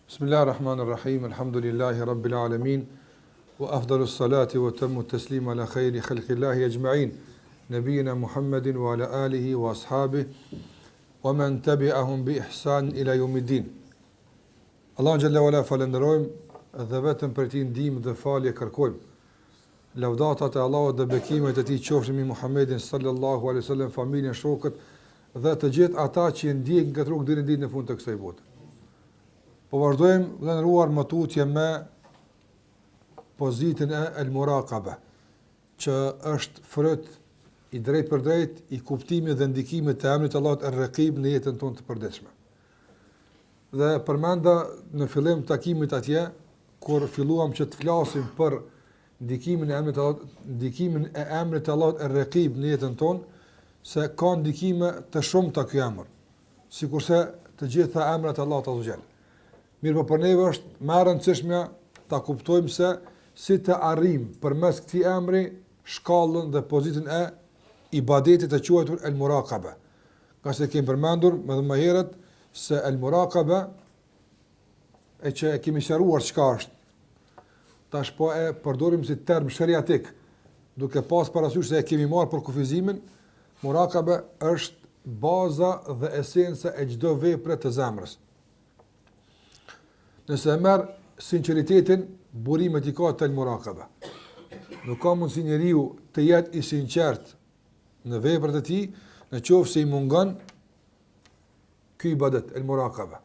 Bismillahirrahmanirrahim, alhamdulillahi rabbil alamin, wa afdalus salati wa tammu taslima ala khayri khalqillahi ajma'in, nabiyina Muhammedin wa ala alihi wa ashabihi, wa man tabi'ahum bi ihsan ila yawmiddin. Allahun xhalla wala falenderojmë dhe vetëm për ti ndihmë dhe falje kërkojmë. Lavdatat e Allahut dhe bekimet e tij qofshin mbi Muhammedin sallallahu alaihi wasallam, familjen, shokët dhe të gjithë ata që ndjekin këtë rrugë deri në ditën e fundit të kësaj bote. Po vazhdojmë dhe ndëruar matutje me pozitën e el-muraqaba, që është fryt i drejt për drejt i kuptimit dhe ndikimit të emrit Allahut ar-Raqib në jetën tonë të përditshme. Dhe përmenda në fillim të takimit atje, kur filluam që të flasim për ndikimin e emrit Allahut ar-Raqib në jetën tonë, se ka ndikime të shumta ky emër, sikurse të gjitha emrat e Allahut azza. Mirë, po për neve është më e rëndësishme ta kuptojmë se si të arrijmë përmes këtij emri shkallën dhe pozitën e ibadetit të quajtur el-muraqaba. Ka se kemi përmendur më dhe më herët se el-muraqaba e që e kemi sqaruar çka është. Tash po e përdorim si term shariatik, duke pas parasysh se e kemi marrë për kufizimin. Muraqaba është baza dhe esenca e çdo vepre të zemrës. Nëse e merë sinceritetin, burimet i ka të el-muraqaba. Nuk ka mundësi njeriu të jetë i sinqert në veprat e tij, në qoftë se i mungon ky ibadet, el-muraqaba.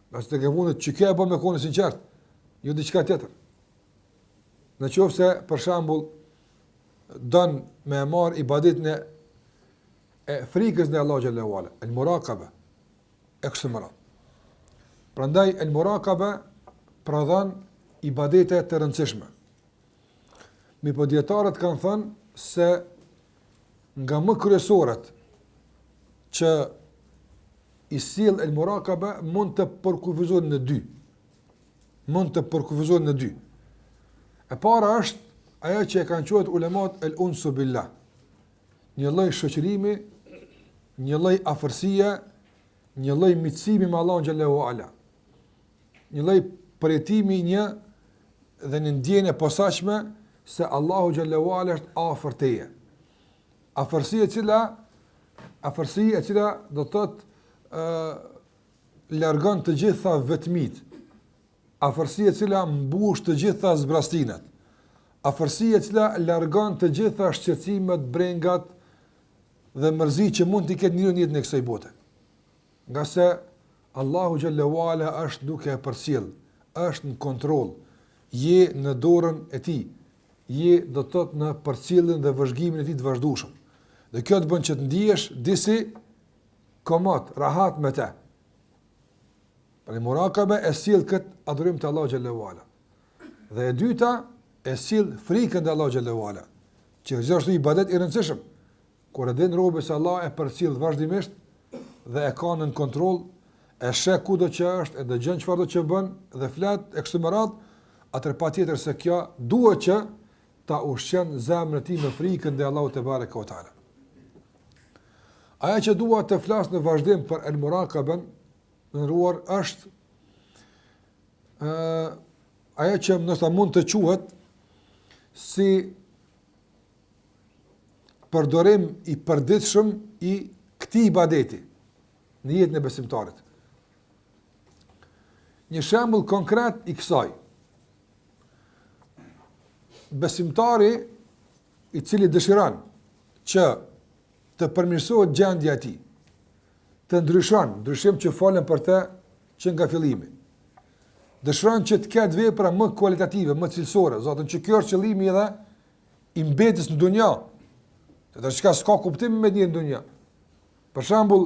Nëse të gëvunët që kjo e bën me kone sinqert, jo diçka tjetër. Në qoftë se, për shembull, don me marr ibadetin e frikës në Allah xhallahu ala, el-muraqaba, e kështu me radhë. Prandaj el-muraqaba prodhon ibadete të rëndësishme. Mi po dietarët kanë thënë se nga më kryesorët që i sill el-muraqaba mund të përkufizohen në dy. E para është ajo që e kanë quajtur ulemat el-unsu billah. Një lloj shoqërimi, një lloj afërsie, një lloj miqësimi me Allahun xhallahu ala. Një lloj përjetimi dhe në ndjenjë e posaçme se Allahu xhallahu ala është afër teje. Afërsia e cila do të thotë largon të gjitha vetmit. Afërsia e cila mbush të gjitha zbrastinat. Afërsia e cila largon të gjitha shqetësimet, brengat dhe mërzi që mund të ketë njëri në jetën e kësaj bote. Nga se Allahu xhallahu ala është duke e përcjell, është në kontroll, je në dorën e tij, je do të thotë në përcjelljen dhe vëzhgimin e tij të vazhdueshëm. Dhe kjo të bën që të ndihesh disi komod, rahat me të. Për muraqaba e sill kët adhurim të Allahu xhallahu ala. Dhe e dyta e sill frikën te Allahu xhallahu ala, që është një ibadet i rëndësishëm. Kur e din robi se Allah e përcjell vazhdimisht dhe e ka në kontroll, e sheh kudo që është, e dëgjon çfarë do që bën dhe flet e kështu me radhë, atëherë patjetër se kjo duhet që ta ushqen zemrën e tij me frikën te Allahu te bareka o taala. Ajo që dua të flas në vazhdim për el-muraqaban, ndëruar, është ajo që ndoshta mund të quhet si përdorim i përditshëm i këtij ibadeti në jetën e besimtarit. Një shembull konkret i kësaj. Besimtari i cili dëshiron që të përmirësohet gjendja e tij, të ndryshim që falen për të që nga fillimi. Dëshiron që të ketë vepra më kualitative, më cilësore, zotë që kjo është qëllimi edhe i mbetjes në dunja. Të çka s'ka kuptim me një dunja. Për shembull,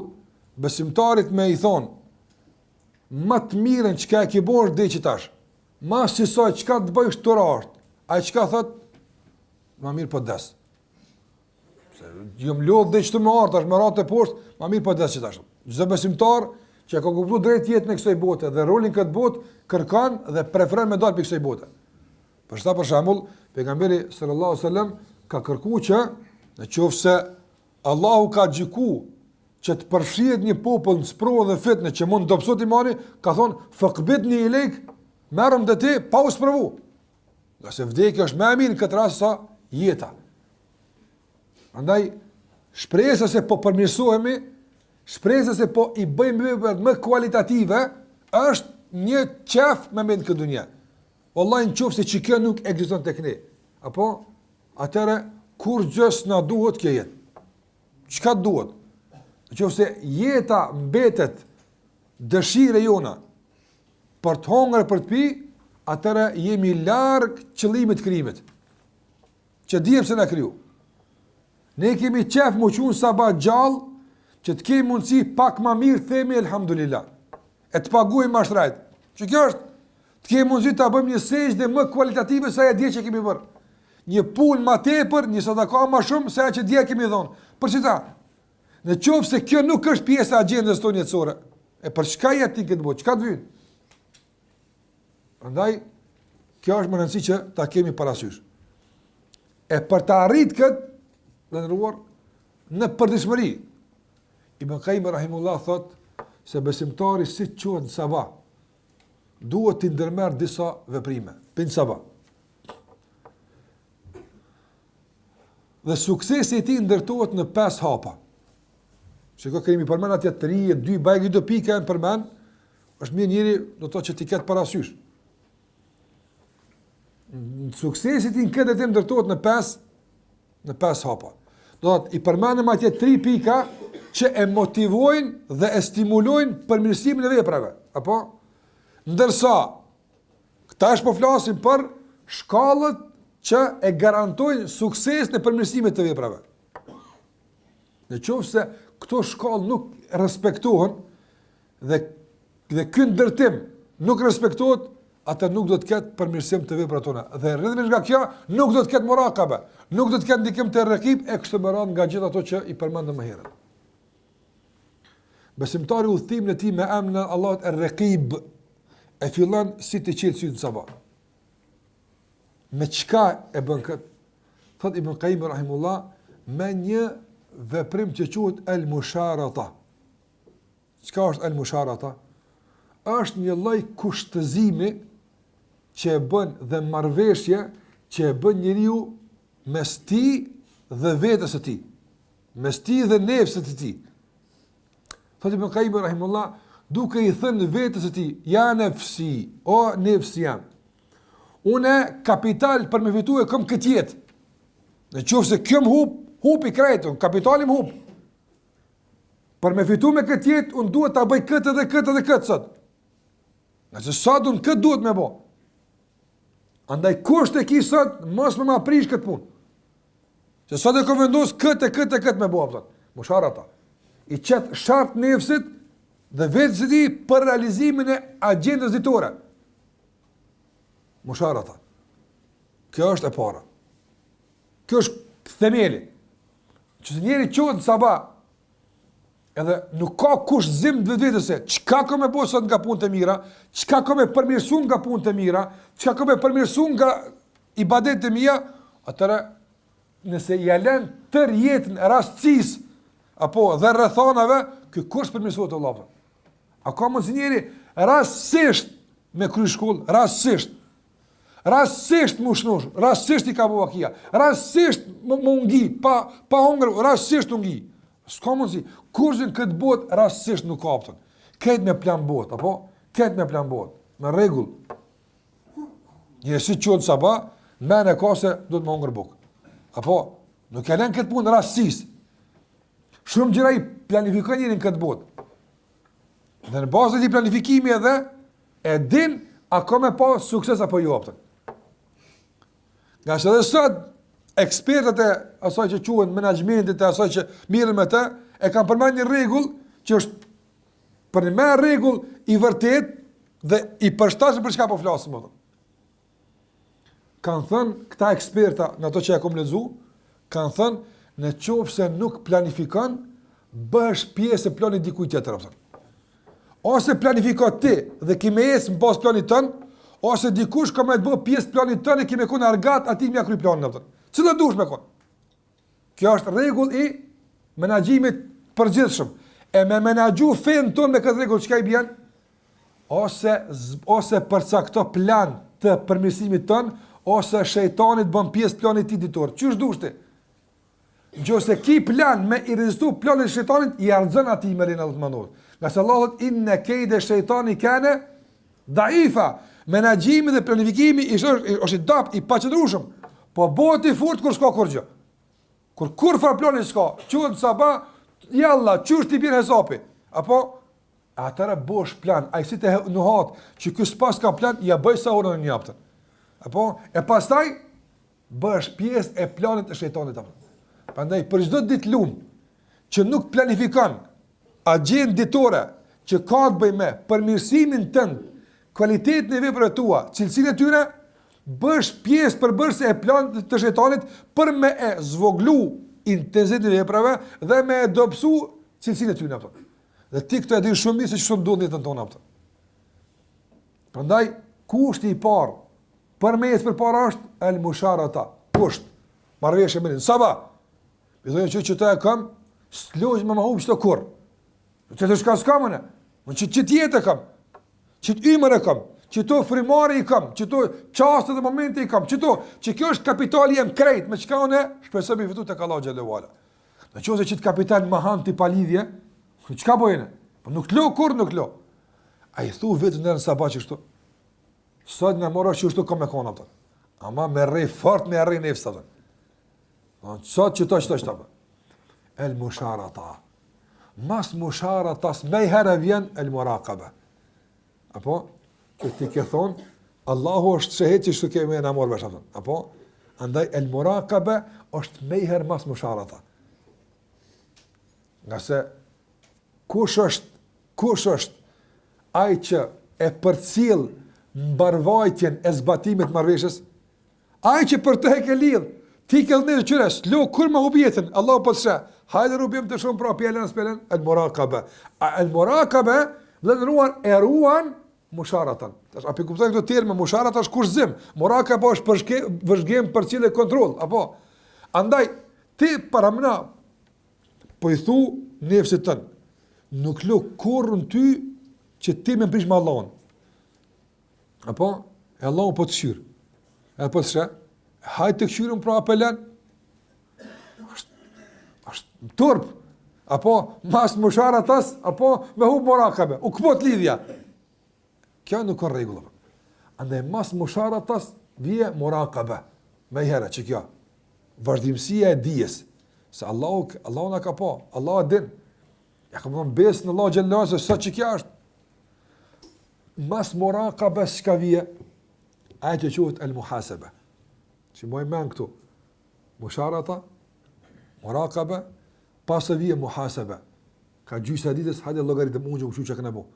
besimtarit me i thonë, më të mirën çka e ke bërë dhe që tash, ma si soj çka të bëjsh të rartë, a i çka thot, ma mirë për des. Jëm lodh dhe që të më artë, është më ratë e poshtë, ma mirë për des që tash. Çdo besimtar që e ka kuplu drejt jetën e kësaj bote dhe rolin këtë botë, kërkan dhe preferon me dalë për kësaj bote. Për shembull, pejgamberi sallallahu alaihi wasallam ka kërkuar që në qoftë se Allahu ka gjyku që të përfshihet një popull në sprovë dhe fitnë që mund të dobësot imani, ka thonë, faqbidni ilayk, merrem te ti pa u sprovu. Nëse vdekja është më e mirë në këtë rast sa jeta. Andaj shpresa se po përmirësohemi, shpresa se po i bëjmë vepra më kualitative, është një qef me në këtë dunjë. Wallahi nëse çka nuk ekziston tek ne. Apo atëre kur gjës na duhet kjo jetë. Çka duhet? Nëse jeta mbetet dëshira jona për të hongër për të pi, atëre jemi larg qëllimit të krijimit. Që dijem se na kriju. Ne kemi qef më qunë sabat gjallë, që të kemi mundësi pak ma mirë themi elhamdulillah. E të paguim ma shtrajt. Që kjo është, të kemi mundësi të bëjmë një sejdë më kualitative sa e dje që kemi bërë. Një pun ma tepër, një sadaka ma shumë, sa e që dje kemi dhonë. Për që ta? Në qofë se kjo nuk është pjesë e agendës tonë jetësore. E për çka jetë ti këtë botë? Çka të vynë? Andaj, kjo është më rëndësi që ta kemi parasysh. E për të arrit këtë, dhe nëruar, në përdishmëri, Ibn Qayyim rahimullah thot se besimtari si të quhet në sabah, duhet të ndërmerr disa veprime, për në sabah. Dhe suksesi i tij ndërtohet në 5 hapa. Shiko kemi përmend atje 3, 2 bajë do pika në përmend, është mirë njëri do të thotë që ti ketë parasysh. Suksesi i tij në këtë temë ndërtohet në 5 hapa. Do të i përmendëm atje 3 pika që e motivojnë dhe e stimulojnë përmirësimin e veprave, apo? Ndërsa këta është po flasim për shkallët që e garantojnë sukses në përmirësimin të veprave. Në qoftë se këto shkallë nuk respektohen dhe ky ndërtim nuk respektohet, atë nuk do të ketë përmirësim të veprave tona. Dhe rrjedhimisht nga kjo nuk do të ketë murakabe, nuk do të ketë ndikim të rrekib e kështu me radhë nga gjithë ato që i përmendëm më herët. Besimtari udhëtimin e tij me emrin e Allahut Er-Raqib e fillon si të qelë sytë në sabah. Me çka e bën këtë? Thot Ibn Qayyim rahimullah, me një veprim që quhet al-musharata. Çka është al-musharata? Është një lloj kushtëzimi që e bën dhe marrëveshje që e bën njeriu mes tij dhe vetes së tij, mes tij dhe nefsit të tij. Thot Ibn Qayyim rahimullah, duke i thënë vetes së tij, ja nefsi, o nefsi jam. Unë kapital për me fitu e këm këtë jetë. Në qofë se kjo më hup i krejtën, kapitali më hup. Për me fitu me këtë jetë, unë duhet të bëj këtë dhe këtë dhe këtë sot. Nëse sot unë këtë duhet me bo. Andaj kusht e ki sot, mos me ma prish këtë punë. Se sot e kom vendosë këtë e këtë e këtë me bo. Mushara ta. I qëtë shartë nefësit dhe vetës i ti për realizimin e agendës ditore. Musharata. Kjo është e para. Kjo është themeli. Që se njeri qohet në sabah, edhe nuk ka kush zim të vetëse, çka ka me bo sot nga punë të mira, çka ka me përmirësu nga punë të mira, çka ka me përmirësu nga ibadet të mija, atëra nëse jalen tër jetën rastësis, apo dhe rrethanave, kjo kush përmirësuat të Allah. A ka mund si njeri rastësisht me kry shkollë, rastësisht më shnosh, rastësisht i ka bua kia, rastësisht më ungi, pa hongër, rastësisht ungi. S'ka mund si, kurzin këtë bot, rastësisht nuk kapëtën. Këtë me plan bot, apo? Këtë me plan bot, me regull. Njësi qëtë sabah, mene ka se do të më hongër buk. Apo? Nuk e len këtë punë rastësisht. Shumë gjëra i planifikon njërin këtë bot. Dhe në bazë të planifikimi edhe, e din, a ka me pa sukses apo jo apëtën. Nga që dhe sot, ekspertët e asaj që quhen menaxhmentit e asaj që mirën me të, e kanë përmend një rregull që është për një me rregull i vërtet dhe i përshtatshëm për çka po flasim ato. Kanë thënë këta eksperta në ato që e kam lexuar, kanë thënë në qoftë se nuk planifikon, bësh pjesë e planit dikujt tjetër apo. Ose planifiko ti dhe kimë ecë mbas planit tën, ose dikush ka më të bëj pjesë planit tën e kimë kon argat aty më kry planin atë. Cila dush me kon? Kjo është rregull i menaxhimit përgjithshëm. e me menaxhu fen ton me këtë rregull, çka i bën? Ose përsa këto plan të përmirësimit ton, ose shejtani bën pjesë planit të ditor. Çysh dushti? Nëse ki plan me i rezistu planin e shejtanit, i ardhën atij me lenë Allahut. Nga se Allah thot inna kejde shejtani kana daifa. Menaxhimi dhe planifikimi është i dapt, i paqëndrueshëm. Po bëhet i furt kur s'ka kurrë. Kur far plani s'ka, quhet sabah, jalla, çush ti bën hesapi. Apo atëra bosh plan, ai si të nuhat, që ky s'pas ka plan, ja bëj sa orën e njaptën. Apo e pastaj bësh pjesë e planit të shejtanit apo. Prandaj për çdo ditë lum që nuk planifikon agjendë ditore që ka të bëjë me përmirësimin tënd, cilësinë e veprave tua, cilësinë e tyre, bësh pjesë përbërëse e planit të shejtanit për me e zvoglu intensitetin e veprave dhe me e dobësu cilësinë e tyre apo. Dhe ti këtë e di shumë mirë se ç'është ndodhur në jetën tonë apo. Prandaj kushti i parë për me ecë përpara është el musharata. Kusht. Marrëveshje me sabah. Bizojnë që të e kam, s'lojsh me ma hubë qëto kur. Që të shka s'kamën e. Që tjetë e kam. Që të ymër e kam. Që to frimari i kam. Që to qastët dhe momente i kam. Që kjo është kapitali jem krejt. Me qka unë e, shpesëm i fitu të Allah Gjellewala. Në që ose që të kapital më hanë të palidhje, qka bojene? Nuk të lo, kur nuk lo? A i thu vetë në sabah që shtu. Sot në mora që shtu kam e kona të. Ama me rej fort me rej nefës të. Sot që të shtabë. El musharata. Mas musharatas me i herë vjen el muraqaba. Apo? Që ti ke thonë, Allahu është shahid që shtu keme në amor bësha thonë. Apo? Andaj el muraqaba është me i herë mas musharata. Nga se kush është ai që e përcjell mbarvajtjen e zbatimit marrëveshjes, ai që për të ke lidh, ti ke dhënë qyre, s'lo kur më hubi jetën, Allahu po të shë, hajde rubim të shumë pra pjellën spelen, el-muraqaba. El-muraqaba, vëllëruan, e ruan musharatan. A për kuptojnë këto terme, musharata është kushzim, muraqaba është vëzhgim për cilë e kontrol, apo? Andaj, ti paramna, po i thu nefësit tënë, nuk lo kur në ty që ti me mprish me Allahun. Apo? E Allahun po të shyrë. E po të shë, hajtë të këshyrën pra apelen, është turp, apo mas musharatas, apo me hub muraqaba, u këpot lidhja. Kjo nuk ka rregull. Andaj mas musharatas vje muraqaba. Me herë që kjo, vazhdimësia e dijes, se Allahu na ka pa, Allahu e din. Ja kam thonë besë në Allah Gjellewala se sa që kjo është. Mas muraqaba s'ka vje, aje që quhet el-muhasaba. Që moj men këtu, musharata, muraqaba, pasë vje muhasaba. Ka gjysë e ditës, hajde logaritëm unë që më shu që këne bo.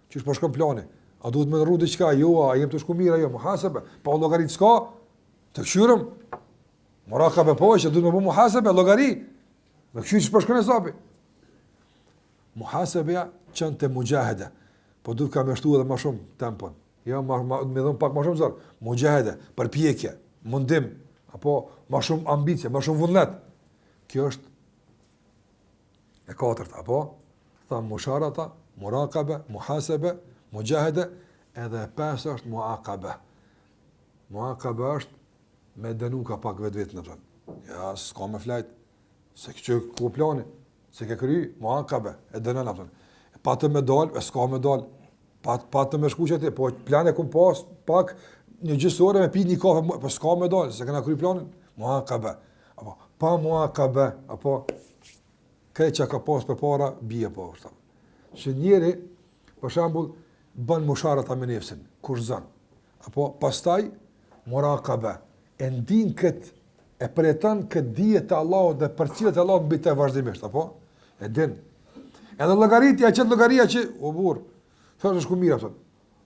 Që është përshkëm plani, a duhet me nërru diqka, jo, a jem të shku mira, jo, muhasaba. Pa logaritë s'ka, të këshyrëm, muraqaba po, që duhet me bo muhasaba, logari, me këshyrë që përshkëm e sabi. Muhasaba qënë të mujahede, po duhet ka me shtu edhe ma shumë tempon. Jo, me dhëmë pak ma shumë zërë, mujahede, përpjekje, mundim, apo ma shumë ambicie, ma shumë vullnet. Kjo është e katërta, apo? Thamë musharata, muraqaba, muhasaba, mujahede, edhe e pesë është muaqaba. Muaqaba është me dënu ka pak vetë në tënë. Ja, s'ka me flajt, se që ku plani, se ke kry, muaqaba, e dënën në tënë. Pa të me dalë, e s'ka me dalë, pa të me shku që ti, po plan e kum pas, pak, një gjysë ore me pi një kafe, po s'ka me dalë, se këna kry planin, muaqaba. Apo, pa muaqaba, apo, krejt që ka pas për para, bie po. Që njeri, për shambull, bën musharata me nefsin, kush zën. Apo, pastaj, muraqaba, e ndin këtë, e përjeton këtë dije të Allahut dhe për cilët e Allahut mbi të vazhdimisht, apo? E din. Edhe llogaritja, qëtë llogaria që, o burr, thotë shku mira, thotë.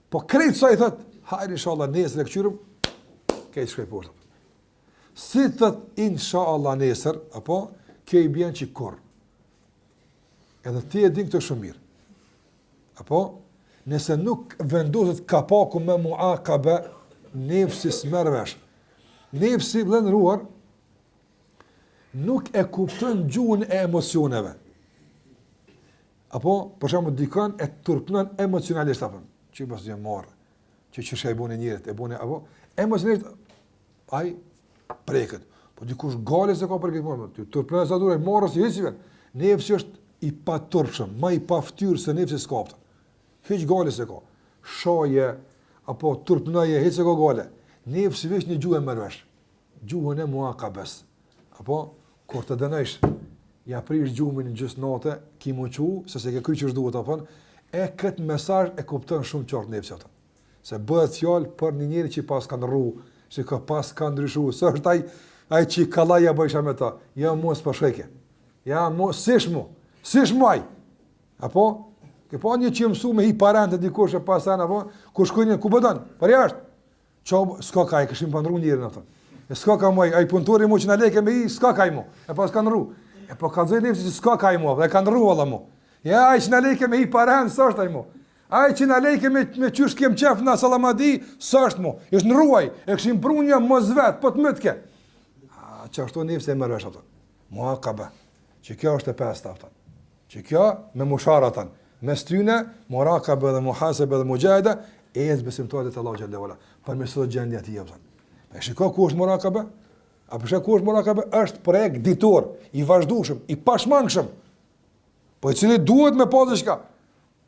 Po krejt sa i thotë, hajde inshallah nesër e këqyrëm, kejtë shkoj poshtë. Si thotë inshallah nesër, apo, kjo i bjen që kur. Edhe ti e din këtë shumë mirë. Apo, nëse nuk vendoset kapaku me muaqaba, nefsi s'merr vesh. Nefsi vëllëruar nuk e kupton gjuhën e emocioneve. Apo, për shembull, dikon e turpnon emocionalisht apo. Çi mos e marr. Që ç'është e bune njerëzit, e bune apo emocionalisht ai preket. Po dikush gale se ka për këtë punë. Ti turpnon sa duhet, marrë si hiçi. Nefsi është i paturpshëm, më i paftyrë se nefsi s'ka. Hiç gale se ka. Shoje apo turpnoje hiç se ka gale. Nefsi veç një gjuhë më rresh. Gjuhën e muaqabes. Apo kur të dënosh ja prish gjumin në gjysmë natë, ki më qu, se ke kry që duhet apo, e këtë mesazh e kupton shumë qartë nefsi atë. Se bëhet fjalë për një njeri që pas ka ndrru, që ka pas ka ndryshuar, sa është ai që kallaja bëjsha me ta. Ja mos po shkëke. Ja mos sish muaj. Apo ke pa një që mësu me hi parante dikush e pasan apo ku shkojnë ku bëdon? Për jashtë. Ço s'ka kaj kishim pa ndrru njërin atë. E s'ka ka muaj, ai puntori më që na lekë me hi, s'ka kaj mu. E pas ka ndrru. E po kallzoi nefsi që s'ka kaj mu, dhe ka ndrru valla mu. Ja ai që na lekë me hi parante, sa është ai mu. Ai që na lekë me qysh kem qef na sallamadi, sa është mu. Është ndruaj, e kishim prunja mos vet, po të mëtke. Çashtu nefsi më rresh atë. Muaqaba. Që kjo është e pesta atë. Që kjo me musharatan, mes tyne muraqaba dhe muhasaba dhe mujahada e besimtarët e Allahu xhallahu ala. Për mes së gjendja ti atë. Pa shikoj ku është muraqaba? Apo shikoj ku është muraqaba? Është projekt ditor, i vazhdueshëm, i pashmangshëm. Po i cili duhet me pa diçka.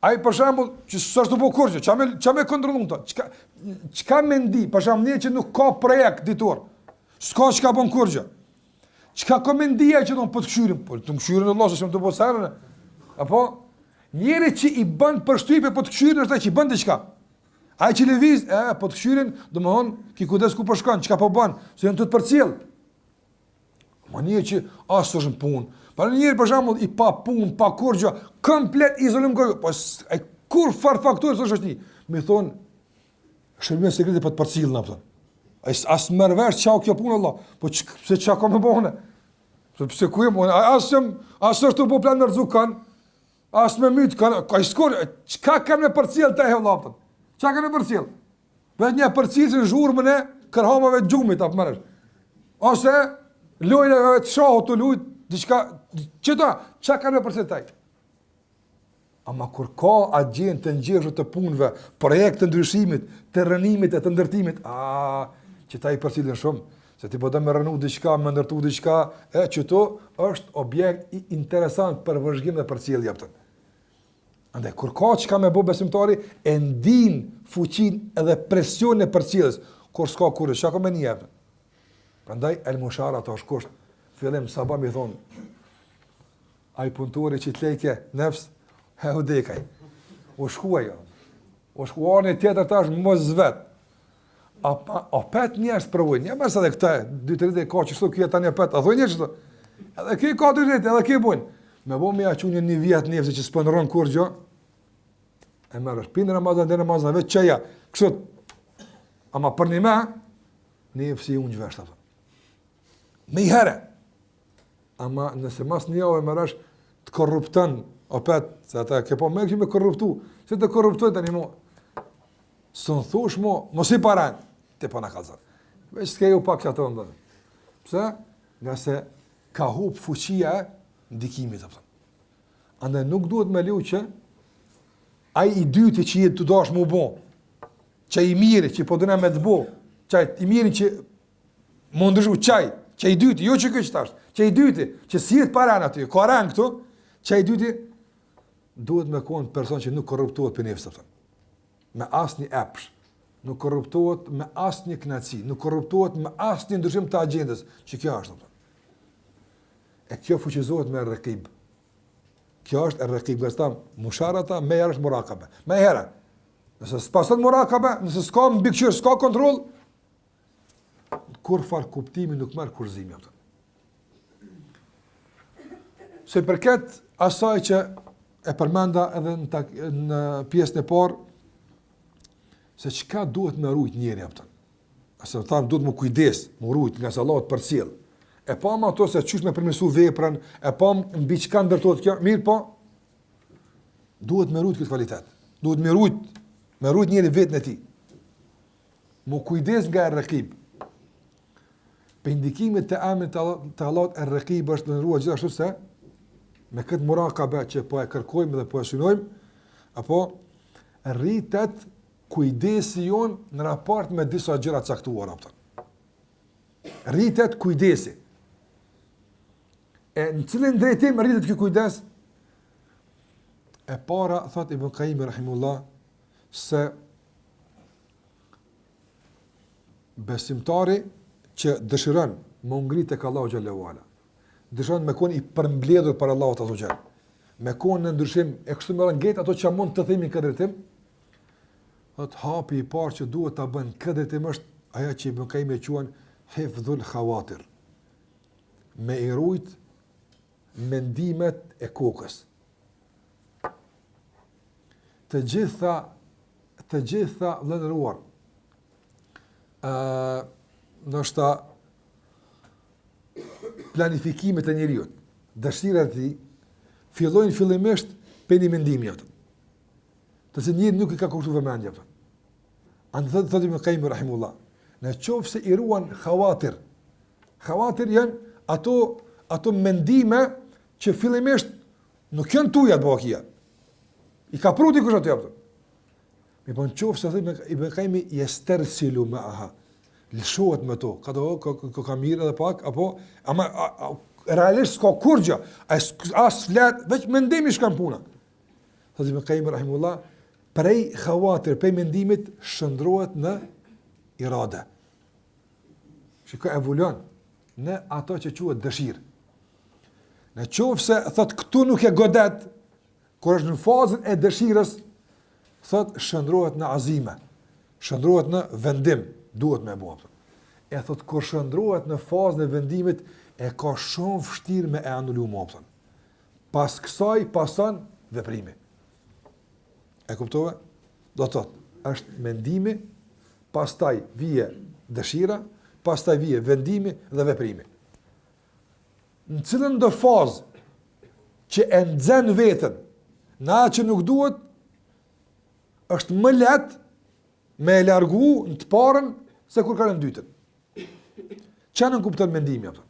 Ai për shembull, që s'është të bukur, ç'a me kontrollon këto? Çka më ndi? Për shembull, që nuk ka projekt ditor. S'ka çka bën kurrë. Çka komendia që do të këshyrim? Po të këshyrin Allah se të bëj sarën. Apo njëri që i bën përshtypje po të këshyrin është ai që bën diçka. Ai që lëviz, po të këshyrin, domthon, ki kujdes ku po shkon, çka po bën, se janë të përcjell. Mania që as është punë. Për njëri për shembull i pa punë, pa kurrë, komplet izolum gjë, po ai kur faktor s'është ti. Mi thon shërbim sekreti po të përcjell na thon. As merr vesh çau kjo punë Allah, po pse çka ka më bënë? Sepse ku jam, as është të bëj plan me rrezukan, as me myt kanë, ka skor, çka kanë me përcjell te vëllapën? Çka kanë me përcjell? Vetë një përcjellje në zhurmën e kërhamave të xhumit apo mëresh. Ose lojë të shohut të lut diçka çka kanë me përcjell taj? Ama kur ka agent të ngjeshur të punëve, projekt të ndryshimit, të rënimit e të ndërtimit, që ta i përcjellin shumë, se ti po do me rënu diçka, me ndërtu diçka, që to është objekt i interesant për vëzhgim dhe përcjellje aftën. Andaj kur ka çka me bë besimtari, e ndin fuqinë edhe presionin e përcjelljes, kur s'ka kurrë, çka më një aftën. Prandaj el mushara ato është kusht. Fillim sabah më thon, ai punëtori që të leke nefs, u dekaj. U shkuaj. U shkuan e tjetër tash mos vet. A pet njerëz provojnë. Ja mësa edhe këta, 2-3 ka që kështu kjo tani pet. A thonë njerëz kështu. Edhe kjo ka 2 edhe kjo bën. Me bë më aqunjë një vjet njerëz që s'po ndron kur gjë. E merr pinë Ramazan dhe Ramazan vetë çaja. Kështu. Ama për një më njerëz unë vesh ato. Me herë. Ama nëse mas një javë merresh të korrupton opet, se ata ke po më që me korruptu. Se të korruptoj tani mo. Son thosh mo, mos i paran. Te po na kallzon. Veç s'ke ju pak ato ndonjë. Pse? Nga se ka hub fuqia e ndikimit apo. Andaj nuk duhet me leju që ai i dyti që jetë të dash më bon, që i miri që po dëna me të bo, që i miri që më ndryshu qaj, që i dyti, jo që këtë tash, që i dyti, që si jetë paran aty, ka ran këtu, që i dyti, duhet me konë person që nuk korruptohet për nefës apo. Me asnjë epsh, nuk korruptohet me asnjë kënaqësi, nuk korruptohet me asnjë ndryshim të agjendës, që kjo është ato. E kjo fuqizohet me raqib. Kjo është raqib, gjastam musharata me herë muraqaba. Me herë. Nëse s'pason muraqaba, nëse s'ka mbikëqyrje, s'ka kontroll, kur far kuptimi nuk merr kurzimi ato. Se përket asaj që e përmenda edhe në pjesën e parë, se çka duhet me rujt njeri aftën. Ase tham duhet më kujdes, më rujt nga se Allah të përcjell. E pa më ato se çysh me përmirësu veprën, e pa mbi çka ndërtohet kjo, mirë po. Duhet me rujt këtë kvalitet. Duhet me rujt njeri vetën e tij. Më kujdes nga raqib. Për indikimet të emrit të Allahut raqib është ndëruar gjithashtu se me këtë murakabe që po e kërkojmë dhe po e synojmë, apo rritet kujdesi jonë në raport me disa gjëra caktuara. Rritet kujdesi. E në cilin drejtim rritet kjo kujdes? E para, thot Ibn Qayyim rahimullah, se besimtari që dëshiron më ngrit tek Allahu xhallahu ala, dëshiron me kon i përmbledhur për Allahut azza xhall, me kon në ndryshim e kështu me radhë ato që mund të themi këtë drejtim, thot hapi i parë që duhet ta bën këtë drejtim është ajo që Ibn Qayyim e quajnë hifdhul khawatir, me i rujt mendimet e kokës. Të gjitha vëllëruar, nështë planifikimet e njeriut, dëshirat e tij, fillojnë fillimisht pe një mendimi atë. Të se njëri nuk i ka kuptuar vëmendja atë. Andë thotë Ibn Qayyim rahimullah, në qoftë se i ruan khawatir. Khawatir janë ato mendime që fillimisht nuk janë tuja të bakia. I ka pruti kush ato atë. Mi po në qoftë se thotë Ibn Qayyim yestersilu ma'aha. Lëshohet me to, ka mirë edhe pak, ama realisht s'ka kurgjë, as flet, veç mendimi shkan puna. Thotë Ibn Qayyim rahimullah, prej khawatir, prej mendimit, shëndrohet në irade. Shiko evoluon në ato që quhet dëshirë. Në qoftë se thot këtu nuk e godet, kur është në fazën e dëshirës, thot shëndrohet në azime, shëndrohet në vendim, duhet me bua. E thot kur shëndrohet në fazën e vendimit, e ka shumë vështirë me e anulu mua. Pas kësaj pason veprimi. E kuptove? Do të thot, është mendimi, pastaj vije dëshira, pastaj vije vendimi dhe veprimi. Në cilën do fazë që e nxen veten në atë që nuk duhet, është më lehtë me e largu në të parën se kur ka në dytën. Çfarë nuk kupton mendimi apo?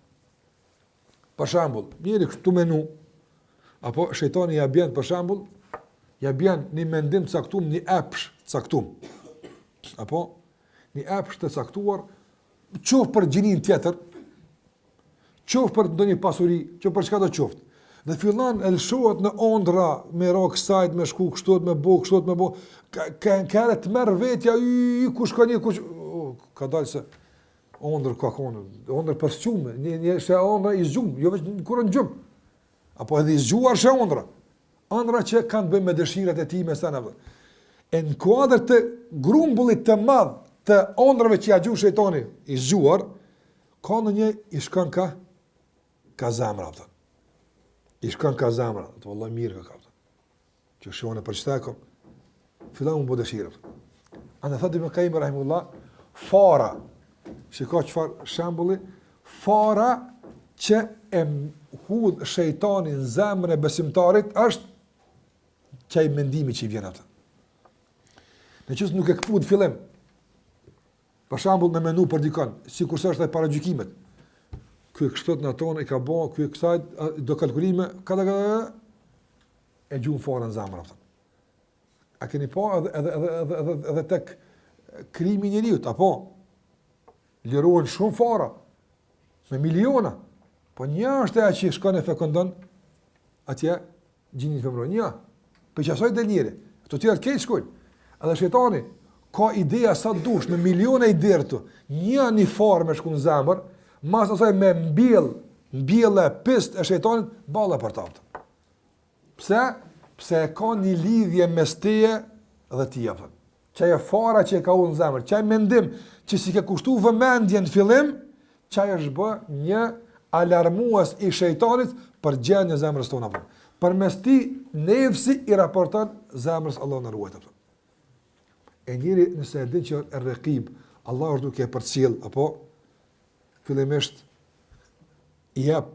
Për shembull, njëri këtu menu, apo shejtani ja bën për shembull, ja bën një mendim të caktuar, një epsh të caktuar. Apo një epsh të caktuar, qoftë për gjinin tjetër, qoftë për ndonjë pasuri, qoftë për çka do qoftë. Dhe fillon e lëshohet në ondra, me rak sajt, me shku kështot, me bo, kështot, me bo, ka të merë vetja, kush ka një, ka dalë se ondrë ka konë, ondrë për sëqume, një shë ondra i zgjumë, jo veç në kurën gjumë, apo edhe i zgjuar shë ondra që kanë të bëjmë me dëshirat e ti, me sana. E në kuadrë të grumbullit të madhë të ondrave që ja gjuhë shejtani i zgjuar, ka në një i shkën ka zemra, pëtën. I shkën ka zemra, të vëllaj mirë ka kapta, që shone për qëtekom, fillan unë bo dëshirë. Andë thëtë Ibn Qayyim rahimullah, fara, që ka qëfar shembuli, fara që e hudh shejtani në zemrën e besimtarit, është qaj mendimi që i vjen atë. Në qësë nuk e këpud fillim, për shembull me menu për dikon, si kurse është dhe para gjykimet, ky kështot në tonë, i ka bo, ky kësaj, do kalkulime, e gjuhën fara në zemrë. A keni pa edhe tek krimi njeriut, apo? Lirohen shumë fara, me miliona, po një është e që shkon e fekondon, atje gjinin femroj, një, për që asoj dhe njëri, të tjera të kejtë shkojnë, edhe shejtani, ka ideja sa dush, me miliona ideja të, një farë me shku në zemrë, mas asaj me mbjellë pist e shejtanit, balla për taftë. Pse? Pse e ka një lidhje mes teje dhe tia. Qaj e fara që e ka unë në zemrë, qaj mendim që si ke kushtu vëmendje në fillim, qaj është bë një alarmuas i shejtanit për gjenjë në zemrës tona. Për mes ti, nefsi i raporton zemrës Allah në ruajt. E njëri nëse e din që e rëkib, Allah është duke e për cilë, apo fillimisht i jep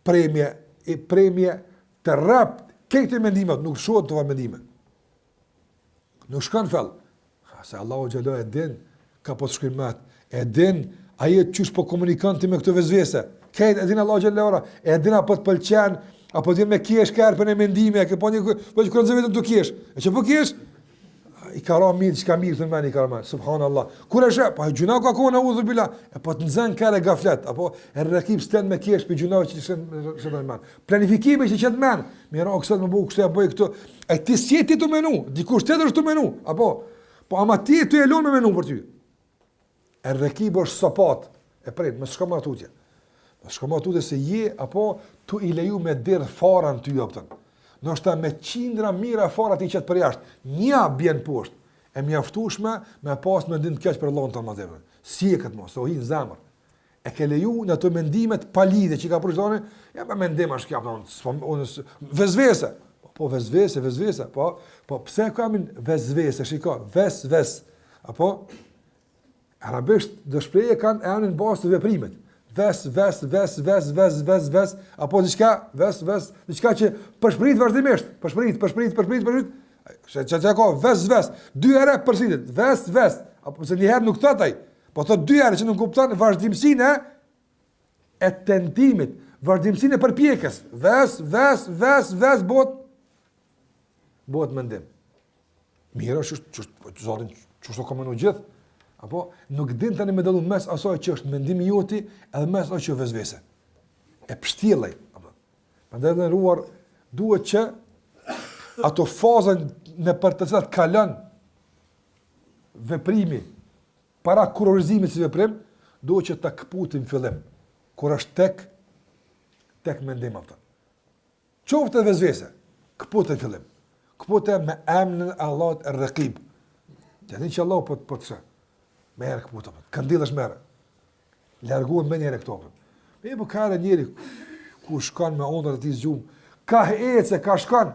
premje të rapt, këtë mendimet, nuk shohet të mendime. Nuk shkan fell. Se Allahu xhallahu e din, ka po të shkrimet, e din, a jetë qysh po komunikanti me këtë vezvese. Këtë e din Allahu xhallahu, e din apo të pëlqen, Apo ti me kesh kërpën e mendime, ke po një që kërënëzë vetëm të kesh. E që po kesh, i ka ra mirë, që ka mirë të në meni, i ka ra mirë, subhanallah. Kur e shë, pa gjuna ka kona u dhubila, e po të nëzën kërë e gaflet, apo e rëkib s'ten me kesh për gjunave që shë të men. Planifikime që qëtë men, mi ra kësët më bu, kështë e bëj këtu, e ti s'jeti të menu, dikush të edhe është të menu, apo, po ama ti të e lon me menu për ty. E rëkib është sapat, e prejt, me shka ma tutje. Shko ma tutje se je, apo tu i leju me dirë fara në ty, apëtën. Nështë me qindra mira fara ti qëtë për jashtë, nja bjen poshtë, e mjaftushme me pas me ndinë të keqë për Allahun të madhevën. Si e këtë mos, se o hinë zemër. E ke leju në të mendimet palidhe që ka përshëtoni, ja me mendim është kja, vezvese. Po vezvese, po pse kamin vezvese, shiko, ves, apo, arabisht dëshpreje kanë e anin basë të veprimet. Ves, apo diçka, diçka që përshpërit vazhdimisht, përshpërit, që ka, ves, 2 herë përshpritet, ves, apo se një herë nuk thot ai, po thot 2 herë që nuk kupton vazhdimsinë e tentimit, vazhdimsinë e përpjekjes, ves, bëhet mendim. Mirë, që zotin, që shto komenu gjithë, apo nuk din tani me dallu mes asaj që është mendimi joti edhe mes asaj që është vezvese. E pështjellaj, apo. Prandaj në ruar duhet që ato fazën në për të cilat kalon veprimi para kurorëzimit si veprim, duhet që ta kputim fillim. Kur është tek mendim apo. Qoftë vezvese, kputet fillim. Kputet me emrin Allahut Ar-Raqib. Tani që Allah po të shë. Merë këputa, këndilë është merë. Largohen me njëre këto. Me po kare njëri ku shkan me ondrat e ti zgjumë, ka ece, ka shkan.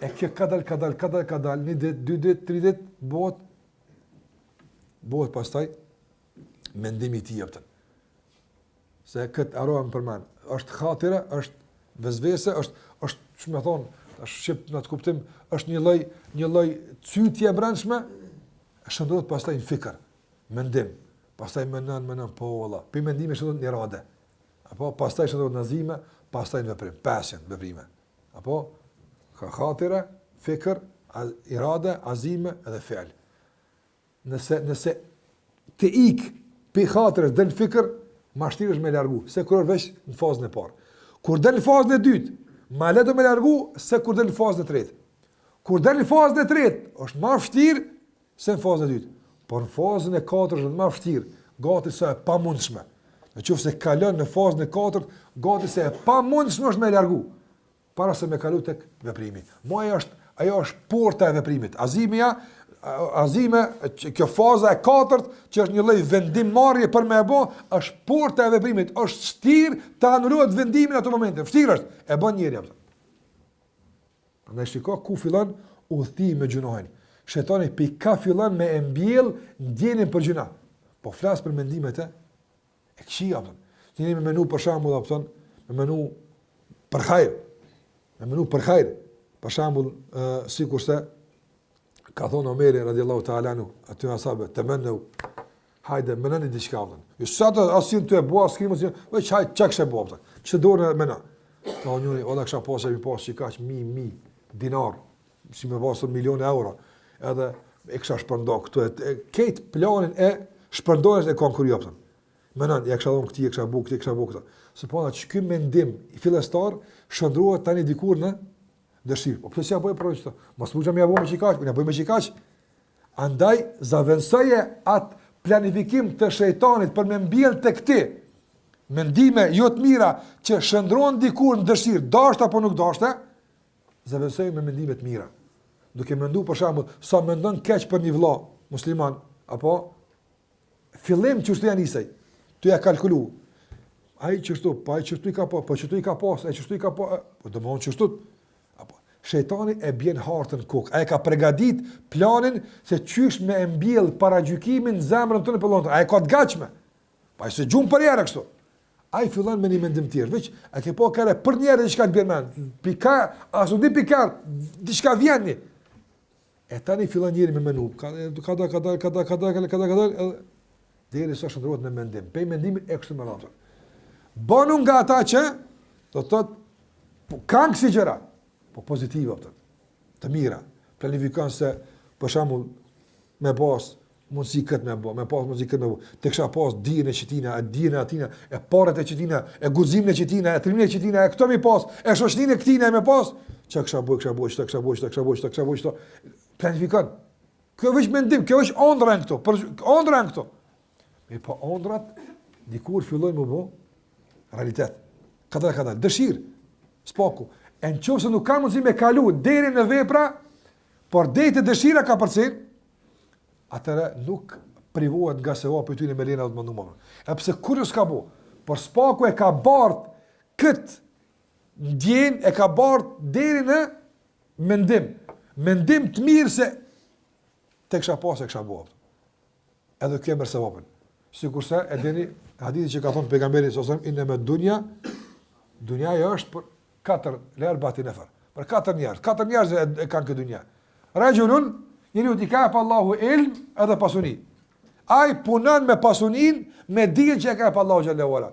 E kjo ka dal, 1 dit, 2 dit, 3 dit, bëhet pastaj mendimi ti jepëtën. Se këtë arojën për menë. Është khatire, është vezvese, është që me thonë, është shqip në të kuptim, është një lloj cytje brendshme, shëndrot pastaj në fikër, mendim, pastaj mënën, po Allah, për mendime shëndrot një irade, apo pastaj shëndrot në azime, pastaj në veprim, 5 veprime, apo ka khatire, fikër, irade, azime edhe fjal. Nëse të ik për khatires dhe në fikër, mashtirë është me largu, se kur veç në fazën e parë. Kur dhe në fazën e dytë, ma leto me largu, se kur dhe në fazën e tretë. Kur dhe në fazën e tretë, është ma fështirë, se në fazën e dytë, por në fazën e 4 është më vështirë, gati se e pamundshme. Në qoftë se kalon në fazën e 4, gati se e pamundshme është me largu, para se me kalu tek veprimi. Ajo është porta e veprimit. Azime, kjo faza e 4, që është një lloj vendimmarrje për me e bë, është porta e veprimit, është shtirë të anulohet vendimin ato momente. Vështirë është, e bën njëri atë. Prandaj shiko ku fillon udhëtimi me gjunohen. Shetani ka fillon me e mbjell ndjenin për gjuna. Po flas për mendimet e këqija. Ti jemi me menu për shembull, apo me menu për hajr. Për shembull, sikurse ka thonë Omeri radiallahu ta'ala anhu, aty ashabe, temenu, hajde, menani diçka. Jo sa të asim të e bua, s'krimë, veç hajde, çka kështë e bua. Që dorë me na. Ta njëri, oda kësha pasë, që kaq mi dinar, si me pasë milion euro. Edhe e kësha shpërndo këtu, këtë planin e shpërdojës e kanë kërjopëtën. Menan, e kësha dhonë këti, e kësha bu këta. Se përna që ky mendim i fillestar shëndruat tani dikur në dëshirë. Po përse si ja bëjë për qëta? Mos më që me ja bëjë me qikaq, me ja bëjë me qikaq. Andaj, zavendësoje atë planifikim të shejtanit për me mbjell të këti, mendime jo të mira që shëndruan dikur në dëshirë, dashta apo nuk dashta, zavendësoje me mendime të mira. Duke mendu për shembull sa mendon keq për një vëlla musliman, apo fillim çështja janë isaj. Ty ja kalkulu. Ai çështu, po ai çështu i ka po çështu i ka pas, ai çështu i ka po domthon çështu. Apo shejtani e bën hartën kokë. Ai ka përgatit planin se çysh me e mbjell paragjykimin në zemrën tonë për londra. Ai ka të gatshme. Po ai se gjum për herë kështu. Ai fillon me një mendim tjetër, veç a ke po kare për një herë diçka të bën mend. Pika, asu di pikar, diçka vjen. E tani fillon njëri me menu, kada, deri sa shndrohet në mendim. Pe mendimin e kështu me radhë. Banu nga ata që, do të thotë, kanë kësi gjëra, po pozitive, të mira. Planifikon se, për shembull, me pas mundësi këtë me bë, me pas mundësi këtë me bë, të kisha pas dijen e qetina, e dijen e atina, e parët e qetina, e guximin e qetina, e trimin e qetina, e këto mi pas, e shoqërinë e këtina e me pas, çka kisha bëj, planifikon. Kjo veç mendim, kjo veç ëndra këto, ëndra këto. Me po ëndrat dikur fillojnë më bë realitet. Kada, dëshirë, spaku. E në qofë se nuk ka mundësi me kalu deri në vepra, por deri të dëshira ka përcen, atëra nuk privohet nga se për ty në me lena dhe të mëndumë. E pëse kur s'ka bo, por spaku e ka bardh këtë ndjen, e ka bardh deri në mendim të mirë se te kisha pas e kisha bo. Edhe kjo mërë se vapën. Sikurse e dini hadithi që ka thonë pejgamberi sasem, inë me dunjaja është për 4 lërë bati nefer. Për 4 njerëz e kanë këtë dunja. Rajulun, njëri u t'i ka pa Allahu ilm edhe pasuni. Ai punon me pasunin, me dijen që e ka pa Allahu xhallahu ala.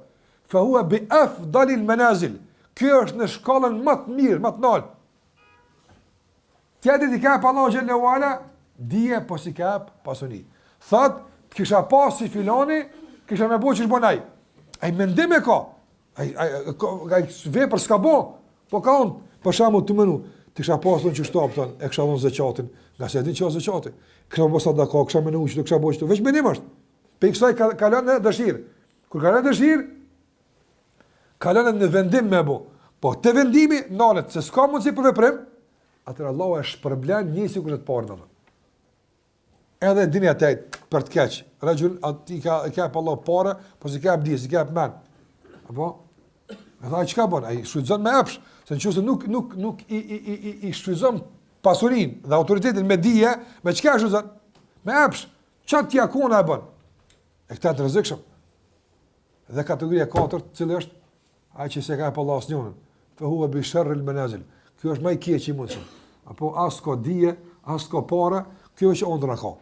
Fa huwa bi afdalil manazil. Kjo është në shkallën më të mirë, më të lartë. Tjetri t'i ka pa Allahu xhallahu ala, dije po si ka pasuni. Thot, kisha pas si filani, kisha me bo që shbonaj. Ai mendim e ka. Ai vepër s'ka bo. Po ka unë, për shamu të mënu, të kisha pasur që shtapëton, e kisha dhonë zëqatin, nga se e din që o zëqatin. Kisha po sadaka, kisha menu që të kisha bo që të, veç menim është. Pe i kësaj kalon në dëshirë. Kur kalon në dëshirë, kalon në vendim me bo. Po të vendimi, nalet, se s'ka mundësi për veprim, atër Allah e shpërblen njësi kërë të parë në dhe. Edhe dini atajt për të keq. Rajul ati ka pa Allah pare, po si ka bdi, si ka men. Apo? E tha, çka bën? Ai shfrytëzon me epsh, se nëse nuk i shfrytëzon pasurinë dhe autoritetin me dije, me çka shfrytëzon? Me epsh. Çat ti akona e bën. E këta të rrezikshëm. Dhe kategoria 4, cili është ai që se ka pa Allah asnjëun. Fa huwa bi sharr al manazil. Ky është më i keq i mundshëm. Apo as ka dije, as ka parë, kjo është ëndra ka.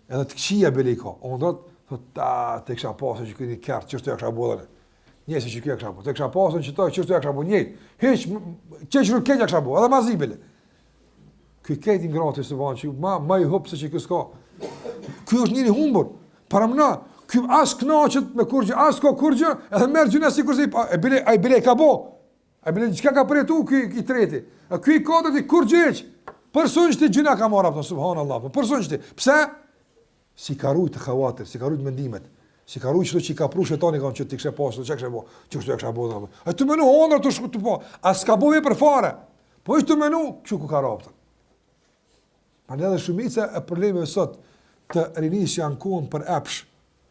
Edhe të këqija beli ka. Ëndrat thotë te kisha pasur që keni kart, çështë ja kisha bëllën. Njëse që kjo e kisha bëllën. Te kisha pasur që to çështë ja kisha bëllën. Njëjtë. Hiç çështë nuk keq kisha bëllën, edhe mazibele. Ky këtë ingratë se vonë që më i hop se që kjo s'ka. Ky është njëri humbur. Para mëna, ky as kënaqet me kurrë, as ka kurrë, edhe merr gjëna sikurse ai bile ka bë. Ai bile çka ka përjetu ky i treti. A ky i katërti kurrë. Personishti gjëna ka marrë apo subhanallahu. Personishti. Pse? Si ka rujt xhawatir, si ka rujt mendimet. Si ka rujt çdo që ka prush shetani kanë që ti kishe pasur, çka kishe bë. Çu kishe bë. A tu menu honor të shku të po. As ka bëve për fare. Po është menu çu ku ka rropt. Pandaj edhe shumica e problemeve sot të rinisë janë kohën për epsh,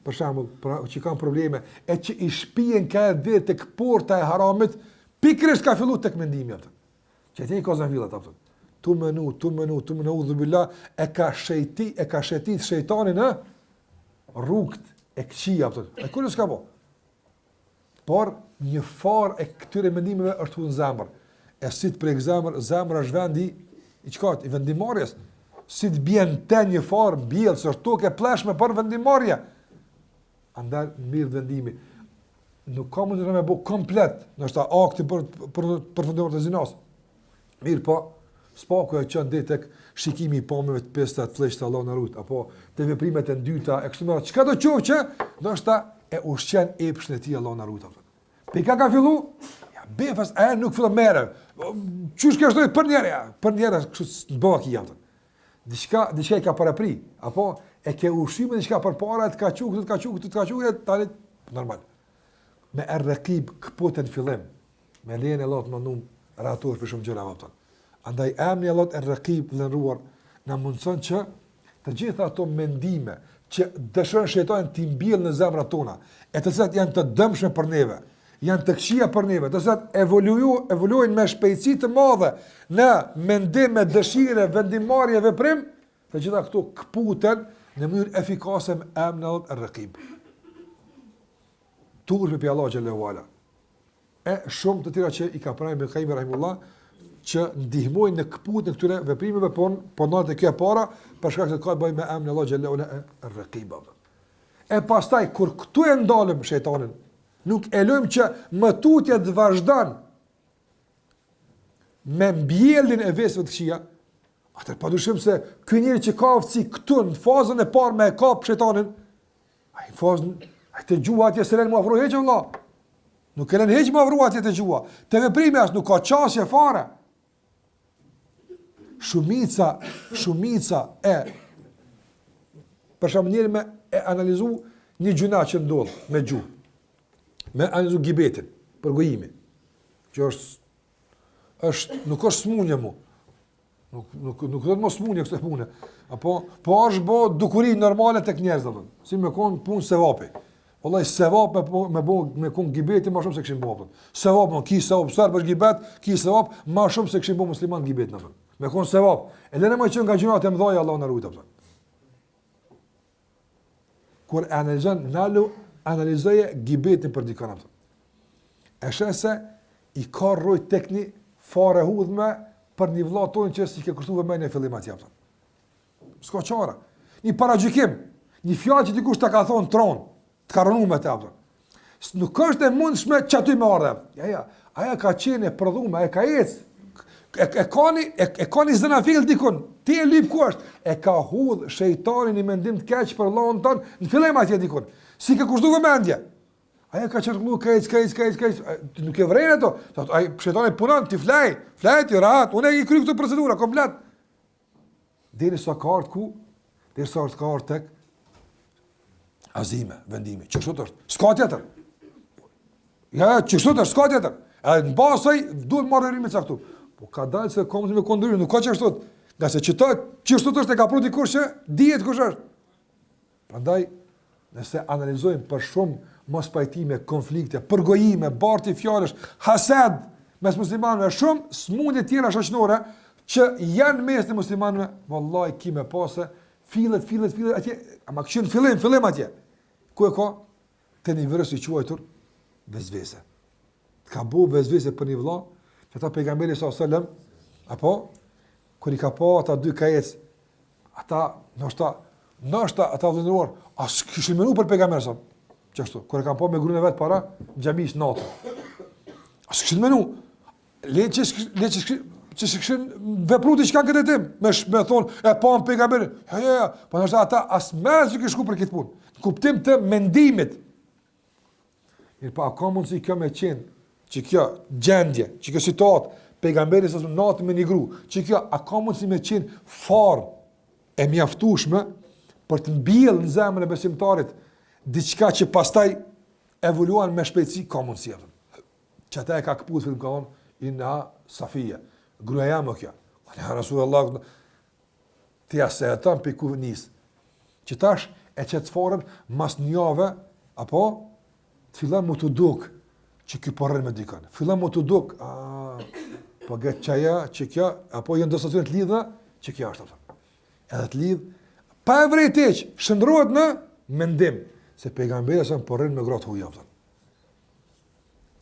për shembull, që kanë probleme e që i shpihen ka ditë tek porta e haramit, pikërisht ka filluar tek mendimi atë. Që ti ka zëvillat atë. Tu menu, udhubillah, e ka shetit shejtani në rrugët e këqija atë. E kur s'ka bë. Por një farë e këtyre mendimeve është hunë zemër. E si të prek zemër është vendi i çkat, i vendimarrjes. Si të bjen të një farë bjellë, së është toke pleshme për vendimarrja. Andar mirë vendimi. Nuk ka mundë të me bo komplet, nështë ta akti për fundimor të zinas. Mirë po, spaku e qënë dhe tek shikimi i pamëve të pesta të fleshtë Allah në rrut, apo të veprimet e ndyta, e kështu mëra, qëka do qovë që, nështë ta e ushqen epshën e ti Allah në rrut. Pika ka fillu? Ja, befas, nuk fillu mere. Qysh ka shdojt për njerë, kështu në bëva ki jam. Diçka i ka parapri, apo e ke ushqime diçka për para, të ka qukë, tani, normal. Me errekib këpoten fillim, me lejën e Allahut më ndum rator për shumë gjëra vaptan. Andaj emri Allahut errekib vlerëruar na mundson që të gjitha ato mendime që dëshon shejtani të mbjellë në zemrat tona, e të cilat janë të dëmshme për neve, janë të këqija për neve, të cilat evoluojnë me shpejtësi të madhe në mendim, dëshire, vendimarrje, veprim, të gjitha këto këputen në mënyrë efikase me emrin Allahut errekib. Turpi për Allah xhallahu ala. E shumë të tjera që i ka pranë Ibn Qayyim rahimullah që ndihmojnë në këput në këtyre veprimeve, po natë kjo e para, për shkak se ka të bëjë me emrin Allah xhallahu ala ar-Raqib. E pastaj kur këtu e ndalëm shejtanin, nuk e lëm që më tutje të vazhdon me mbjellin e vesëve të këqija, atër padyshim se ky njeri që ka aftësi këtu në fazën e parë me e kap shejtanin, ai në fazën, ai të gjua atje se lën më afro heq valla. Nuk e lën heq më afro atje të gjua. Te veprimi as nuk ka qasje fare. Shumica e për shembull njëri me e analizu një gjuna që ndodh me gjuhë. Me analizu gibetin, përgojimi. Që është nuk është smunje mu. Nuk do të mos smunje këtë punë. Apo po është bë dukuri normale tek njerëzit apo. Si me kon punë sevapi. Wallahi sevap me kon gibeti më shumë se kishin bë. Sevap më ki sevap sa për gibet, ki sevap më shumë se kishin bë musliman gibet apo. Me kon sevap. E lënë më që nga gjunat e mëdha Allahu na ruajt apo. Kur analizoje gibetin për dikon apo. E shese i ka rroj tekni fare hudhme për një vëlla tonë që si ke kushtuar më në fillim atje apo. S'ka çara. Një paragjykim, një fjalë që dikush ta ka thonë tron, të ka rënë me të apo. Nuk është e mundshme çaty me ardhe. Ja, aja ka qenë e prodhuar, e ka ecë. E kani zënafil dikun, ti e lyp ku është, e ka hudh shejtanin i mendim të keq për Allahun ton, në fillim atje dikun. Si ke kushtuar mendje? Aja ka çarkullu kaq, nuk e vren ato. Ai shejtani punon ti flaj ti rahat, unë e kry këtë procedura komplet. Deri sa ka ardhur ku? Deri sa ka ardhur tek azime, vendimi. Çështot është. S'ka tjetër. Ja, çështot është, s'ka tjetër. Në basaj duhet marrë rrimë caktuar. Po ka dalë se komë me kondryrin, nuk ka çështot. Nga se çështot është e ka pru dikush që dihet kush është. Prandaj, nëse analizojmë për shumë mos pajtime, konflikte, përgojime, barti fjalësh, hased mes muslimanëve, shumë smundje tjera shoqërore që janë mes të muslimanëve, vallahi kimë pasë fillet atje, ama kishin fillim atje. Ku e ka? Te nivelli i quajtur vezvese. Ka bu vezvese për një vëlla, që ata pejgamberi s.a.s. apo kur i ka pa ata dy kajec, ata ndoshta ata vëllëruar, as kishin menuar për pejgamberin s.a.s. Çështo, kur e kanë pa me gruën e vet para xhamis natë. As kishin menuar. Leçi kishin vepruar diçka këtë tim, me thon e pa pejgamberin. Ja, po ndoshta ata as mëse që shku për këtë punë. Kuptim të mendimit. Mirë pa, ka mundësi kjo me qenë, që kjo gjendje, që kjo situatë, pejgamberi së natë me një gru, që kjo a ka mundësi me qenë farë e mjaftueshme për të mbjellë në zemrën e besimtarit diçka që pastaj evoluan me shpejtësi, ka mundësi. Që ata e ka këput, fillim ka thonë, inna Safia, gruaja më kjo. Ja, Rasulullah, ti asë e tëmë për ku nisë. Që tash e që të farën mas njave, apo të fillan mu të duk, që kjo përren me dikën. Fillan mu të duk, po gëtë qaja, që kjo, apo jënë dësacionit të lidhë, që kjo është. Edhe të lidhë, pa e vrejteq, shëndruat në mendim, se pejgamberi sa përren me gratë huja.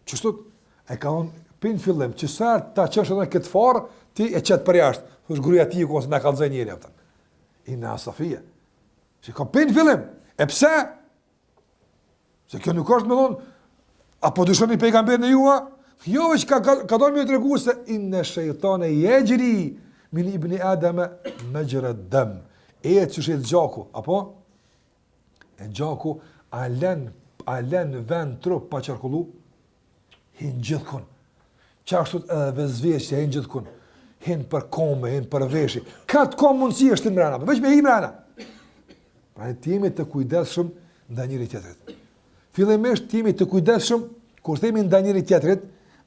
Qështut, e ka unë, për në fillim, që sërë ta qënë shëtë në këtë farë, ti e qëtë për jashtë, thush gruja ti, ku ose në kalëzaj njëri, i në Safia. Që ka për në fillim, e pse? Se kjo nuk është me thonë, apo dushoni pejgamberin e jua? Jo, veç ka donë me të regu se inne shejtane jegjri min ibni Ademe me gjëre dëm. E që shetë gjaku, apo? E gjaku a len vend trup pa qarkullu, hinë gjithkun. Qashtut edhe vezvesja hinë gjithkun. Hinë për kome, hinë për veshi. Ka të kom mundësi është të mrena, veç me hi mrena. Pra në timi të kujdeshëm nda njëri tjetërit. Fillimisht timi të kujdeshëm, kur themi nda njëri tjetërit,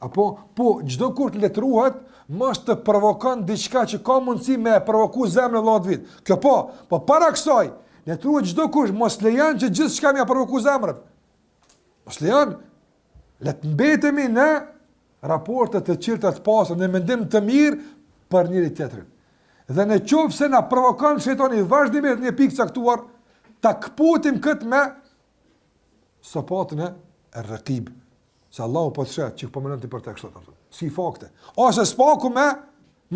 apo, po, gjdo kur të letruhet, mos të provokon diçka që ka mundësi me provoku zemrën e vëllat vit. Kjo po para kësaj, letruhet gjdo kur, mos lejan që gjithë shka me a provoku zemrën. Mos lejan, let mbetemi në raportet të qirtë të pasër, në mendim të mirë për njëri tjetërit. Dhe në qovë se na provokon shejtani vazhdimisht një pikë caktuar, ta këputim këtë me sapatën e rëkib. Se Allahu po të shetë që pëmënën të për të kështot. Si fakte. Ose s'paku me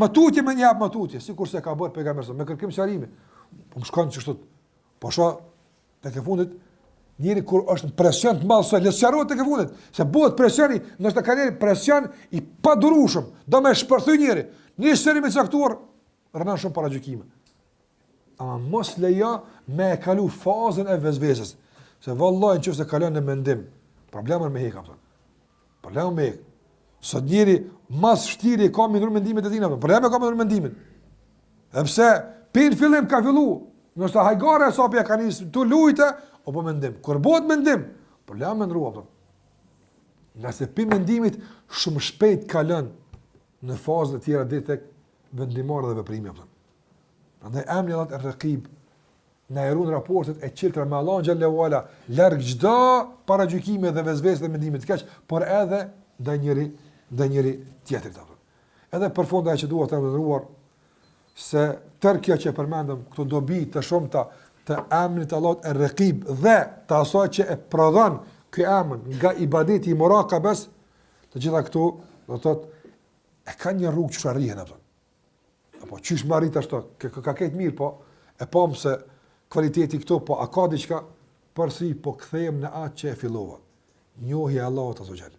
mëtutje me njëpë mëtutje, si kurse ka bërë pejgamberi, me kërkim qarimi. Po më shkanë që shtot, po shua, të ke fundit, Njëri kur është në presion të madh, le të sqarohet tek e fundit, se bëhet presioni, ndoshta ka një presion i padurueshëm, do më shpërthy njëri. Një seri me caktuar, rënon shumë para gjykime. Ama mos lejo me e kalu fazën e vezvesës, se vallahi nëse kalon në mendim, problemi me hek apo. Problemi me hek. Sot njëri mas vështirë ka me ndër mendimet e tina, problemi ka me ndër mendimin. Sepse pin fillim ka fillu, ndoshta hajgare sa pe ka nis tu lujte, apo mendim. Kur bëhet mendim, problemi ndrua apo. Nga se pi mendimit shumë shpejt kalon në fazë të tjera deri tek vendimmarrja dhe veprimi apo. Prandaj emri Allah ar-Raqib na erun raportet e qiltra me Allah xhallahu ala larg çdo paragjykime dhe vezvesë dhe mendime të keq, por edhe ndaj njëri tjetrit apo. Edhe për fund ajo që dua të ndëruar se tërë kjo që përmendëm këto dobi të shumta të emrit Allahut ar-Raqib dhe të asaj që e prodhon ky emër nga ibadeti i muraqabes, të gjitha këto do të thotë e kanë një rrugë që arrihen apo. Apo çish marrit ashtu, ka këtë mirë, po e pam se kvaliteti këto, po a ka diçka përsi po kthehem në atë që e fillova. Njohja e Allahut azza xal.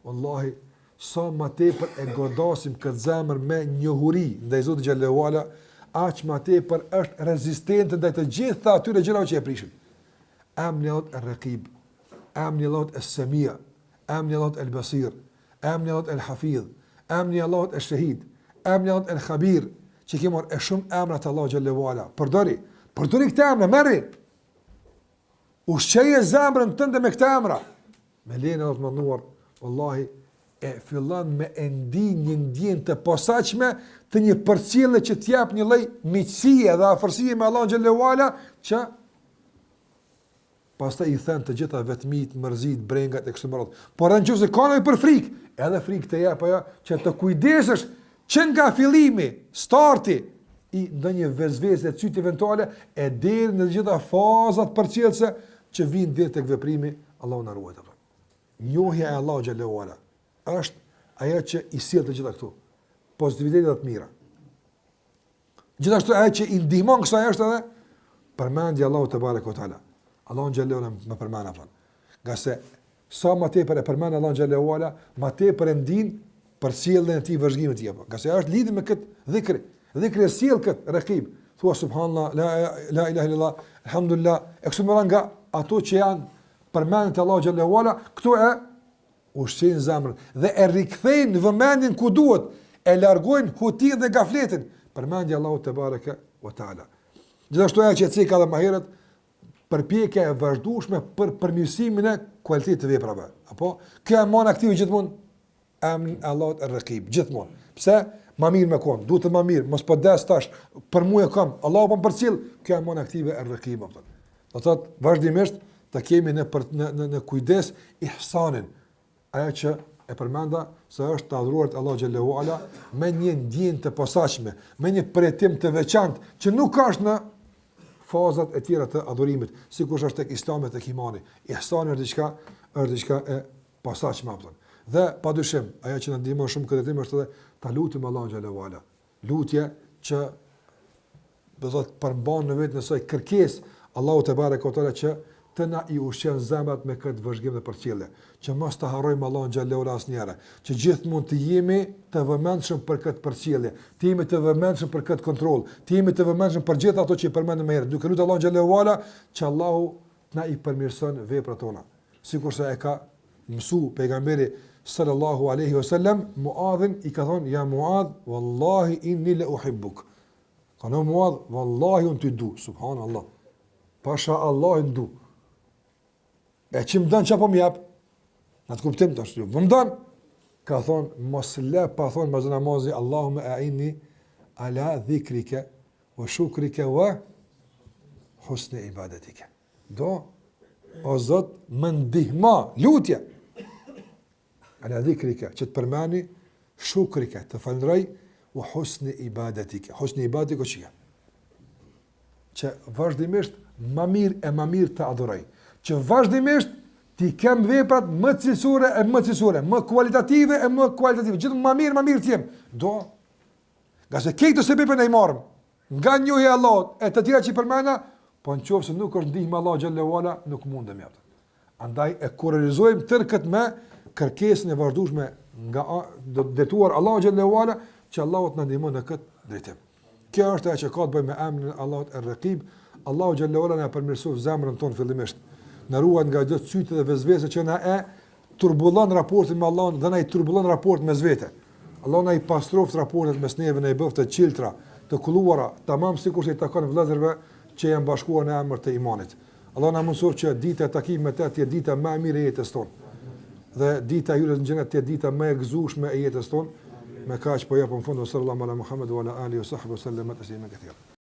Wallahi sa më tepër e godasim këtë zemër me njohuri ndaj Zotit xhallahu ala, aq më tepër është rezistente ndaj të gjitha atyre gjërave që e prishin. Emri Allahut ar-Raqib, emri Allahut as-Sami', emri Allahut al-Basir, emri Allahut al-Hafiz, emri Allahut ash-Shahid, emri Allahut al-Khabir, që kemor e shumë emra të Allahut xhallahu ala. Përdori këtë emra, merri. Ushqeje zemrën tënde me këtë emra. Me lejen e Allahut mënduar, wallahi e fillon me një ndjenjë të posaçme të një përcjellje që t'jap një lloj miqësie dhe afërsie me Allahun xhallahu ala, që pastaj i thënë të gjitha vetmit, mërzit, brengat e kështu me radhë. Por nëse ka nevojë për frikë, edhe frikë të jap ajo që të kujdesesh që nga fillimi, starti i ndonjë vezvese të cyt eventuale e deri në të gjitha fazat përcjellëse që vijnë deri tek veprimi, Allahu na ruaj atë. Njohja e Allahut xhallahu ala është ajo që i sjell të gjitha këtu pozitivitetet të mira. Gjithashtu ajo që i ndihmon kësaj është edhe përmendja e Allahut te barekuhu teala. Allahu xhallahu ala më përmend atë. Nga se sa më tepër e përmend Allahu xhallahu ala, më tepër e ndin për sjelljen e tij vëzhgimin e tij apo. Nga se është lidhur me këtë dhikr. Dhikri sjell këtë raqib. Thua subhanallah, la ilaha illallah, alhamdulillah, eksumeran nga ato që janë përmendjet e Allahu xhallahu ala, këtu e ushqejnë zemrën dhe e rikthejnë në vëmendjen ku duhet, e largojnë hutin dhe gafletin. Përmendja Allahu te bareke ve taala. Gjithashtu ajo që cika edhe më herët, përpjekja e vazhdueshme për përmirësimin e cilësisë të veprave. Apo kjo e mon aktiv gjithmonë emrin Allahut ar-Raqib, gjithmonë. Pse? Ma mirë me kon, duhet të ma mirë, mos po des tash, për mua e kam, Allahu po më përcjell, kjo e mon aktive ar-Raqib. Do të thotë vazhdimisht të kemi në kujdes ihsanin, ajo që e përmenda se është të adhuruar Allahu xhallahu ala me një ndjenjë të posaçme, me një pritim të veçantë që nuk ka në fazat e tjera të adhurimit, sikur është tek Islami, tek imani. Ihsani është diçka e posaçme apo. Dhe padyshim, ajo që na ndihmon shumë këtë temë është edhe ta lutim Allahun xhallahu ala. Lutje që do të thotë përmban në vetë nësoj kërkesë Allahu te barekuhu teala që të na i ushqen zemrat me këtë vëzhgim dhe përcjellje, që mos të harrojmë Allahun xhallahu ala asnjëherë, që gjithmonë të jemi të vëmendshëm për këtë përcjellje, të jemi të vëmendshëm për këtë kontroll, të jemi të vëmendshëm për gjithë ato që i përmendëm më herët, duke lutur Allahun xhallahu ala që Allahu na i përmirëson veprat tona. Sikurse e ka mësuar pejgamberi sallallahu alaihi wasallam Muadhin, i ka thonë ja Muadh, wallahi inni la uhibbuk. Qano Muadh, wallahi unë të du, subhanallah. Pasha Allah ndu. E që më dënë që po më jep, në të kuptim të ashtu, më dënë, ka thonë, mos le pa thonë mazë namazi, Allahume a'inni ala dhikrike, wa shukrike, wa husne ibadetike. Do, o Zot, më ndihma, lutje, ala dhikrike, që të përmeni, shukrike, të falëndraj, wa husne ibadetike. Husne ibadetike, që vazhdimisht, më mirë të adhuraj. Që vazhdimisht ti kem veprat më cilësore, më kualitative e më kualitative, gjithë më mirë t'jem. Do, nga se kejtë se bepën e i marëm, nga njohja e Allahut, e të tjera që i përmena, po nëse nuk është ndihmë Allah xhallahu ala, nuk mundem jap. Andaj e korrelizojmë tërë këtë me kërkesën e vazhdueshme nga detuar Allah xhallahu ala, që Allahu të na ndihmon në këtë drejtim. Kjo është ajo që ka të bëjë me emrin e Allahut Er-Raqib. Allahu xhallahu ala na përmirësoj zemrën tonë fillimisht. Na ruaj nga çdo cytë dhe vezvese që na e turbullon raportin me Allahun dhe na i turbullon raportin mes vete. Allah na i pastroft raportet mes neve, na i bëft të qiltra, të kulluara, tamam sikur se i takon vëllezërve që janë bashkuar në emër të imanit. Allah na mëson që dita e takimit me të jetë dita më e mirë e jetës tonë. Dhe dita e hyrjes në xhenet të jetë dita më e gëzueshme e jetës tonë. Me kaq po japim fund sallallahu ala Muhammed wa ala alihi wa sahbihi sallam taslima katira.